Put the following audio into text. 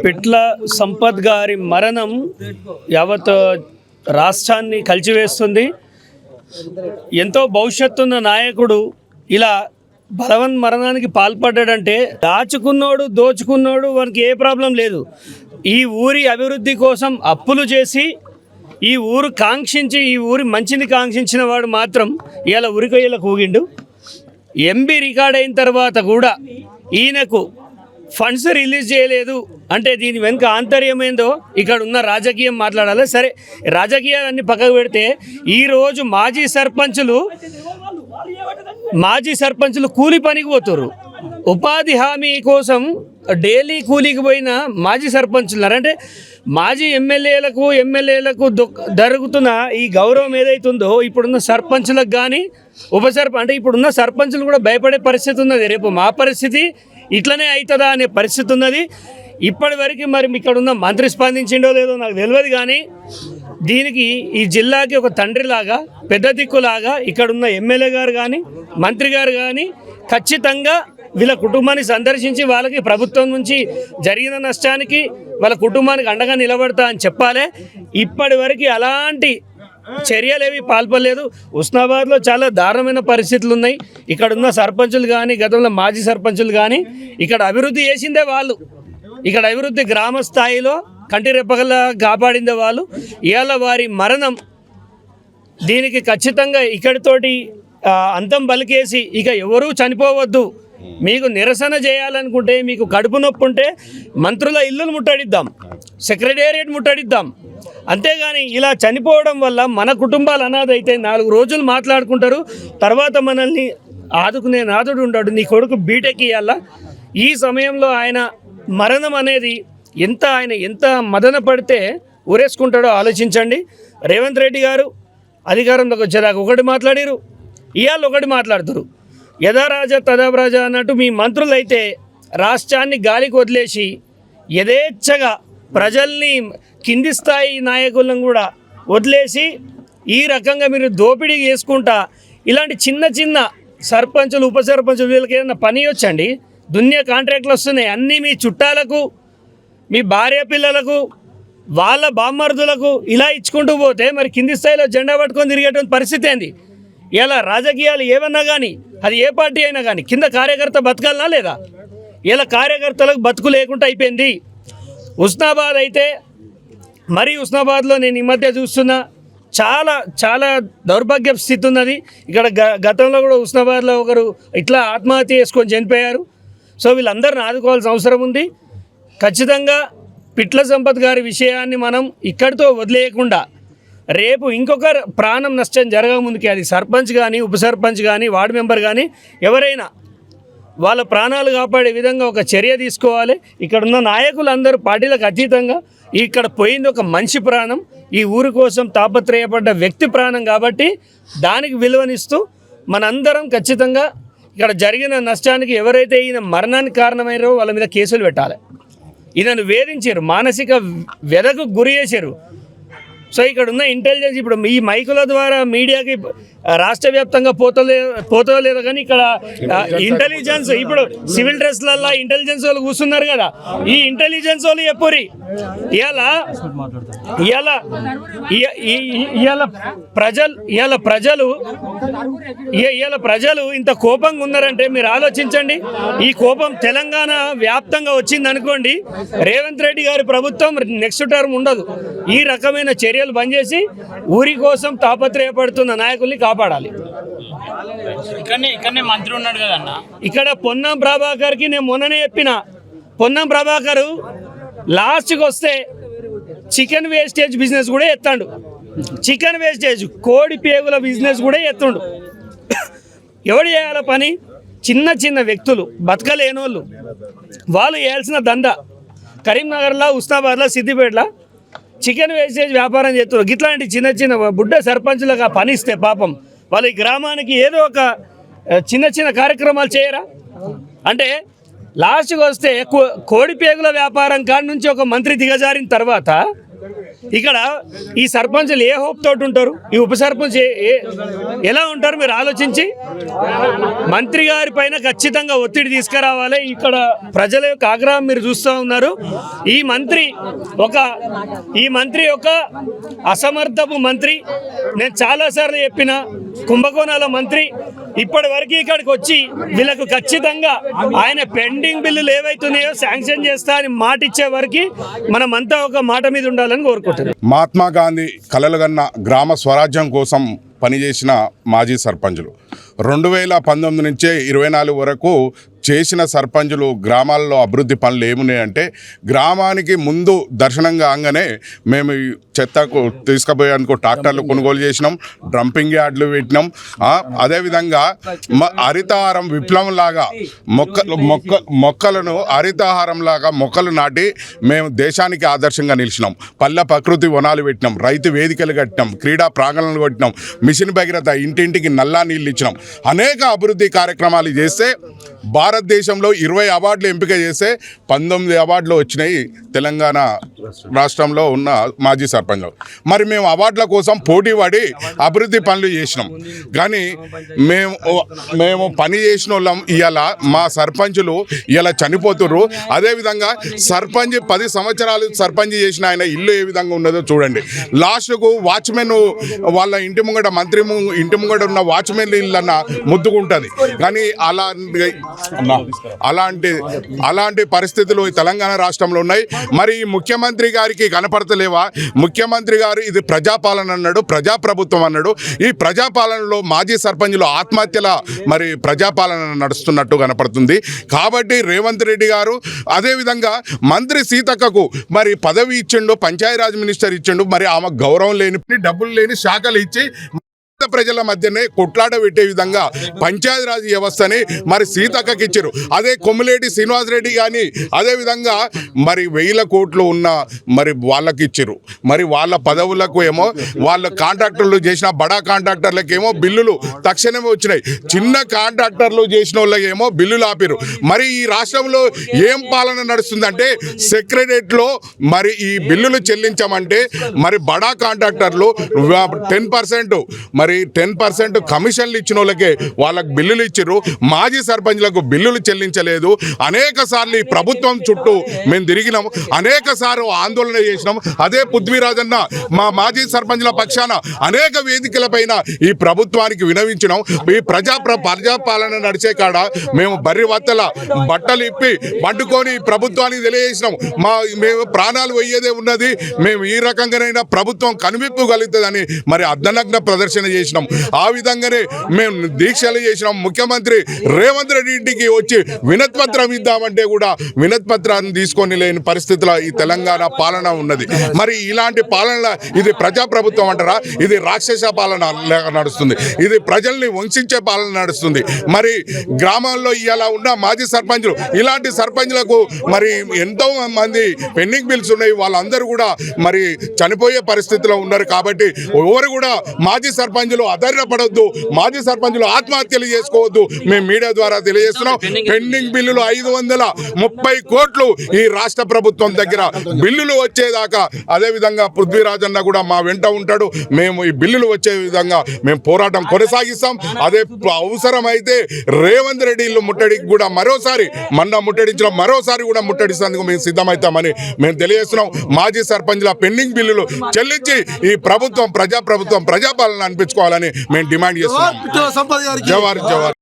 పిట్ల సంపత్ గారి మరణం యావత్ రాష్ట్రాన్ని కలిచివేస్తుంది. ఎంతో భవిష్యత్తున్న నాయకుడు ఇలా బలవన్ మరణానికి పాల్పడ్డాడంటే దాచుకున్నోడు దోచుకున్నోడు వానికి ఏ ప్రాబ్లం లేదు. ఈ ఊరి అభివృద్ధి కోసం అప్పులు చేసి ఈ ఊరు కాంక్షించి ఈ ఊరి మంచిని కాంక్షించిన వాడు మాత్రం ఇలా ఉరికొయ్యలకు ఊగిండు. ఎంబీ రికార్డ్ అయిన తర్వాత కూడా ఈయనకు ఫండ్స్ రిలీజ్ చేయలేదు అంటే దీని వెనుక ఆంతర్యమేందో ఇక్కడ ఉన్న రాజకీయం మాట్లాడాలి. సరే, రాజకీయాలన్నీ పక్కకు పెడితే ఈరోజు మాజీ సర్పంచులు కూలి పనికి పోతున్నారు. ఉపాధి హామీ కోసం డైలీ కూలికి పోయిన మాజీ సర్పంచులు అంటే మాజీ ఎమ్మెల్యేలకు జరుగుతున్న ఈ గౌరవం ఏదైతుందో ఇప్పుడున్న సర్పంచులకు కానీ అంటే ఇప్పుడున్న సర్పంచులు కూడా భయపడే పరిస్థితి ఉన్నది. రేపు మా పరిస్థితి ఇట్లనే అవుతుందా అనే పరిస్థితి ఉన్నది. ఇప్పటి వరకు మరి ఇక్కడ ఉన్న మంత్రి స్పందించిండో లేదో నాకు తెలియదు, కానీ దీనికి ఈ జిల్లాకి ఒక తండ్రిలాగా పెద్ద దిక్కులాగా ఇక్కడున్న ఎమ్మెల్యే గారు కానీ మంత్రి గారు కానీ ఖచ్చితంగా వీళ్ళ కుటుంబాన్ని సందర్శించి వాళ్ళకి ప్రభుత్వం నుంచి జరిగిన నష్టానికి వాళ్ళ కుటుంబానికి అండగా నిలబడతా అని చెప్పాలి. ఇప్పటి వరకు అలాంటి చర్యలేవి పాల్పడలేదు. ఉస్నాబాద్లో చాలా దారుణమైన పరిస్థితులు ఉన్నాయి. ఇక్కడున్న సర్పంచులు కానీ గతంలో మాజీ సర్పంచులు కానీ ఇక్కడ అభివృద్ధి చేసిందే వాళ్ళు, ఇక్కడ అభివృద్ధి గ్రామ స్థాయిలో కంటి రెప్పగల్లా కాపాడిందే వాళ్ళు. ఇవాళ వారి మరణం దీనికి ఖచ్చితంగా ఇక్కడితోటి అంతం పలికేసి ఇక ఎవరూ చనిపోవద్దు, మీకు నిరసన చేయాలనుకుంటే మీకు కడుపు నొప్పి ఉంటే మంత్రుల ఇల్లులు ముట్టడిద్దాం, సెక్రటేరియట్ ముట్టడిద్దాం. అంతేగాని ఇలా చనిపోవడం వల్ల మన కుటుంబాలు అనాథ అయితే 4 రోజులు మాట్లాడుకుంటారు, తర్వాత మనల్ని ఆదుకునే నాదుడు ఉంటాడు. నీ కొడుకు బీటెక్ ఇవ్వాలా. ఈ సమయంలో ఆయన మరణం అనేది ఆయన ఎంత మదన పడితే ఊరేసుకుంటాడో ఆలోచించండి. రేవంత్ రెడ్డి గారు అధికారంలోకి వచ్చేదాకా ఒకటి మాట్లాడారు, ఇవాళ ఒకటి మాట్లాడుతారు. యథా రాజా తదా రాజా అన్నట్టు మీ మంత్రులు అయితే రాష్ట్రాన్ని గాలికి వదిలేసి యథేచ్ఛగా ప్రజల్ని కింది స్థాయి నాయకులను కూడా వదిలేసి ఈ రకంగా మీరు దోపిడీ చేసుకుంటా ఇలాంటి చిన్న సర్పంచులు ఉప సర్పంచులు వీళ్ళకి ఏదైనా పని వచ్చండి, దున్య కాంట్రాక్ట్లు వస్తున్నాయి అన్నీ మీ చుట్టాలకు మీ భార్య పిల్లలకు వాళ్ళ బామ్మర్దులకు ఇలా ఇచ్చుకుంటూ పోతే మరి కింది స్థాయిలో జెండా పట్టుకొని తిరిగేటువంటి పరిస్థితి ఏంది? ఇలా రాజకీయాలు ఏమన్నా కానీ అది ఏ పార్టీ అయినా కానీ కింద కార్యకర్త బతకాలనా లేదా? ఇలా కార్యకర్తలకు బతుకు లేకుండా అయిపోయింది. ఉస్నాబాద్ అయితే మరి ఉస్నాబాద్లో నేను ఈ మధ్య చూస్తున్నా చాలా దౌర్భాగ్య స్థితి ఉన్నది. ఇక్కడ గతంలో కూడా ఉస్నాబాద్లో ఒకరు ఇట్లా ఆత్మహత్య చేసుకొని చనిపోయారు. సో వీళ్ళందరిని ఆదుకోవాల్సిన అవసరం ఉంది. ఖచ్చితంగా పిట్ల సంపత్ గారి విషయాన్ని మనం ఇక్కడితో వదిలేయకుండా రేపు ఇంకొక ప్రాణం నష్టం జరగముందుకే అది సర్పంచ్ కానీ ఉప సర్పంచ్ కానీ వార్డు మెంబర్ కానీ ఎవరైనా వాళ్ళ ప్రాణాలు కాపాడే విధంగా ఒక చర్య తీసుకోవాలి. ఇక్కడున్న నాయకులందరూ పార్టీలకు అతీతంగా ఇక్కడ పోయింది ఒక మనిషి ప్రాణం, ఈ ఊరి కోసం తాపత్రయపడ్డ వ్యక్తి ప్రాణం, కాబట్టి దానికి విలువనిస్తూ మనందరం ఖచ్చితంగా ఇక్కడ జరిగిన నష్టానికి ఎవరైతే ఈయన మరణానికి కారణమైనారో వాళ్ళ మీద కేసులు పెట్టాలి. ఈయనను వేధించారు, మానసిక వ్యధకు గురి చేశారు. సో ఇక్కడ ఉన్న ఇంటెలిజెన్స్ ఇప్పుడు ఈ మైకుల ద్వారా మీడియాకి రాష్ట్ర వ్యాప్తంగా పోతో లేదు, కానీ ఇక్కడ ఇంటెలిజెన్స్ ఇప్పుడు సివిల్ డ్రెస్లల్లో ఇంటెలిజెన్స్ వాళ్ళు కూర్చున్నారు కదా, ఈ ఇంటెలిజెన్స్ వాళ్ళు ఎప్పురి ప్రజలు ఇంత కోపంగా ఉన్నారంటే మీరు ఆలోచించండి. ఈ కోపం తెలంగాణ వ్యాప్తంగా వచ్చింది అనుకోండి, రేవంత్ రెడ్డి గారి ప్రభుత్వం నెక్స్ట్ టర్మ్ ఉండదు. ఈ రకమైన చర్యలు బంద్ చేసి ఊరి కోసం తాపత్రయపడుతున్న నాయకుల్ని కాపాడాలి. ఇక్కడనే మంత్రి ఉన్నాడు కదన్న, ఇక్కడ పొన్నం ప్రభాకర్కి నేను మొన్ననే చెప్పిన, పొన్నం ప్రభాకర్ లాస్ట్కి వస్తే చికెన్ వేస్టేజ్ బిజినెస్ కూడా ఎత్తాడు. చికెన్ వేస్టేజ్ కోడి పేగుల బిజినెస్ కూడా ఎత్తుండు. ఎవడు చేయాల పని? చిన్న వ్యక్తులు, బతకలేనోళ్ళు, వాళ్ళు చేయాల్సిన దందా. కరీంనగర్లో, ఉస్నాబాద్లో, సిద్దిపేటలో చికెన్ వేస్టేజ్ వ్యాపారం చేస్తున్నారు. ఇట్లాంటి చిన్న బుడ్డ సర్పంచులకు ఆ పని ఇస్తే పాపం వాళ్ళ గ్రామానికి ఏదో ఒక చిన్న కార్యక్రమాలు చేయరా? అంటే లాస్ట్కి వస్తే కోడి పేగుల వ్యాపారం కాడి నుంచి ఒక మంత్రి దిగజారిన తర్వాత ఇక్కడ ఈ సర్పంచ్లు ఏ హోప్ తోటి ఉంటారు, ఈ ఉప సర్పంచ్ ఎలా ఉంటారు మీరు ఆలోచించి. మంత్రి గారి పైన ఖచ్చితంగా ఒత్తిడి తీసుకురావాలి. ఇక్కడ ప్రజల యొక్క ఆగ్రహం మీరు చూస్తూ ఉన్నారు. ఈ మంత్రి ఒక అసమర్థపు మంత్రి. నేను చాలాసార్లు చెప్పిన కుంభకోణాల మంత్రి ఇప్పటి వరకు ఇక్కడికి వచ్చి వీళ్ళకు ఖచ్చితంగా ఆయన పెండింగ్ బిల్లులు ఏవైతున్నాయో శాంక్షన్ చేస్తా అని మాట ఇచ్చే వరకు మనమంతా ఒక మాట మీద ఉండాలని కోరుకుంటున్నాం. మహాత్మా గాంధీ కలలుగన్న గ్రామ స్వరాజ్యం కోసం పనిచేసిన మాజీ సర్పంచులు 2019 నుంచే 24 వరకు చేసిన సర్పంచులు గ్రామాల్లో అభివృద్ధి పనులు ఏమున్నాయంటే, గ్రామానికి ముందు దర్శనం కాగానే మేము చెత్తకు తీసుకుపోయేందుకు ట్రాక్టర్లు కొనుగోలు చేసినాం, డంపింగ్ యార్డ్లు పెట్టినాం. అదేవిధంగా హరితహారం విప్లవం లాగా మొక్కలను హరితహారం లాగా మొక్కలు నాటి మేము దేశానికి ఆదర్శంగా నిలిచినాం. పల్లె ప్రకృతి వనాలు పెట్టినాం, రైతు వేదికలు కట్టినాం, క్రీడా ప్రాంగణాలు కట్టినాం, మిషన్ భగీరథ ఇంటింటికి నల్లా నీళ్ళు ఇచ్చినాం. అనేక అభివృద్ధి కార్యక్రమాలు చేస్తే భారతదేశంలో 20 అవార్డులు ఎంపిక చేస్తే 19 అవార్డులు వచ్చినాయి తెలంగాణ రాష్ట్రంలో ఉన్న మాజీ సర్పంచ్లు. మరి మేము అవార్డుల కోసం పోటీ పడి అభివృద్ధి పనులు చేసినాం. కానీ మేము పని చేసిన వాళ్ళం ఇవాళ మా సర్పంచులు ఇలా చనిపోతుర్రు. అదేవిధంగా సర్పంచ్ 10 సంవత్సరాలు సర్పంచ్ చేసిన ఆయన ఇల్లు ఏ విధంగా ఉన్నదో చూడండి. లాస్ట్కు వాచ్మెన్ వాళ్ళ ఇంటి ముంగట మంత్రి ఇంటి ముంగట ఉన్న వాచ్మెన్ ఇల్లన్న ముద్దుకుంటుంది. కానీ అలాంటి పరిస్థితులు తెలంగాణ రాష్ట్రంలో ఉన్నాయి. మరి ఈ ముఖ్యమంత్రి గారికి కనపడతలేవా? ముఖ్యమంత్రి గారు ఇది ప్రజాపాలన అన్నాడు, ప్రజాప్రభుత్వం అన్నాడు. ఈ ప్రజాపాలనలో మాజీ సర్పంచులు ఆత్మహత్యల మరి ప్రజాపాలన నడుస్తున్నట్టు కనపడుతుంది. కాబట్టి రేవంత్ రెడ్డి గారు అదేవిధంగా మంత్రి సీతక్కకు మరి పదవి ఇచ్చిండు, పంచాయతీరాజ్ మినిస్టర్ ఇచ్చిండు. మరి ఆమె గౌరవం లేని డబ్బులు లేని శాఖలు ఇచ్చి ప్రజల మధ్యనే కొట్లాట పెట్టే విధంగా పంచాయతీరాజ్ వ్యవస్థని మరి సీతక్కకి ఇచ్చారు. అదే కొమ్మిలేటి శ్రీనివాసరెడ్డి కానీ అదేవిధంగా మరి 1000 కోట్లు ఉన్న మరి వాళ్ళకి ఇచ్చారు. మరి వాళ్ళ పదవులకు ఏమో వాళ్ళ కాంట్రాక్టర్లు చేసిన బడా కాంట్రాక్టర్లకు ఏమో బిల్లులు తక్షణమే వచ్చినాయి. చిన్న కాంట్రాక్టర్లు చేసిన వాళ్ళకి ఏమో బిల్లులు ఆపారు. మరి ఈ రాష్ట్రంలో ఏం పాలన నడుస్తుందంటే సెక్రటరియట్లో మరి ఈ బిల్లులు చెల్లించమంటే మరి బడా కాంట్రాక్టర్లు 10% మరి 10% కమిషన్లు ఇచ్చిన వాళ్ళకే వాళ్ళకి బిల్లులు ఇచ్చారు. మాజీ సర్పంచ్లకు బిల్లులు చెల్లించలేదు. అనేక సార్లు ఈ ప్రభుత్వం చుట్టూ మేము తిరిగినాం, అనేక సార్లు ఆందోళన చేసినాం. అదే పృథ్వీరాజన్న మా మాజీ సర్పంచ్ల పక్షాన అనేక వేదికలపైన ఈ ప్రభుత్వానికి వినవించినాం. ఈ ప్రజాపాలన నడిచే కాడ మేము బర్రి వత్తల బట్టలు ఇప్పి పండుకొని ప్రభుత్వానికి తెలియజేసినాం. మేము ప్రాణాలు పోయేదే ఉన్నది, మేము ఈ రకంగానైనా ప్రభుత్వం కనువిప్పు కలుగుతుందని మరి అర్ధనగ్న ప్రదర్శన చేసినాం. ఆ విధంగానే మేము దీక్షలు చేసినాం. ముఖ్యమంత్రి రేవంత్ రెడ్డి ఇంటికి వచ్చి వినతిపత్రం ఇద్దామంటే కూడా వినతిపత్రాన్ని తీసుకొని లేని పరిస్థితుల ఈ తెలంగాణ పాలన ఉన్నది. మరి ఇలాంటి పాలన ఇది ప్రజాప్రభుత్వం అంటారా? ఇది రాక్షస పాలన నడుస్తుంది, ఇది ప్రజల్ని వంచించే పాలన నడుస్తుంది. మరి గ్రామాల్లో ఇలా ఉన్న మాజీ సర్పంచులు ఇలాంటి సర్పంచ్లకు మరి ఎంతో మంది పెండింగ్ బిల్స్ ఉన్నాయి. వాళ్ళందరూ కూడా మరి చనిపోయే పరిస్థితిలో ఉన్నారు. కాబట్టి ఎవరు కూడా మాజీ సర్పంచులు అధైర్యపడొద్దు, మాజీ సర్పంచులు ఆత్మహత్యలు చేసుకోవద్దు. మేము మీడియా ద్వారా తెలియజేస్తున్నాం. పెండింగ్ బిల్లులు 530 కోట్లు ఈ రాష్ట్ర ప్రభుత్వం దగ్గర బిల్లులు వచ్చేదాకా అదేవిధంగా పృథ్వీరాజన్న కూడా మా వెంట ఉంటాడు. మేము ఈ బిల్లులు వచ్చే విధంగా మేము పోరాటం కొనసాగిస్తాం. అదే అవసరమైతే రేవంత్ రెడ్డి ఇల్లు ముట్టడికి కూడా మరోసారి ముట్టడించిన మరోసారి కూడా ముట్టడిస్తేందుకు మేము సిద్ధమవుతామని మేము తెలియజేస్తున్నాం. మాజీ సర్పంచ్ల పెండింగ్ బిల్లులు చెల్లించి ఈ ప్రభుత్వం ప్రజాపాలన అనిపించుకోవాలని మేము డిమాండ్ చేస్తున్నాం. జవహర్ జవహర్.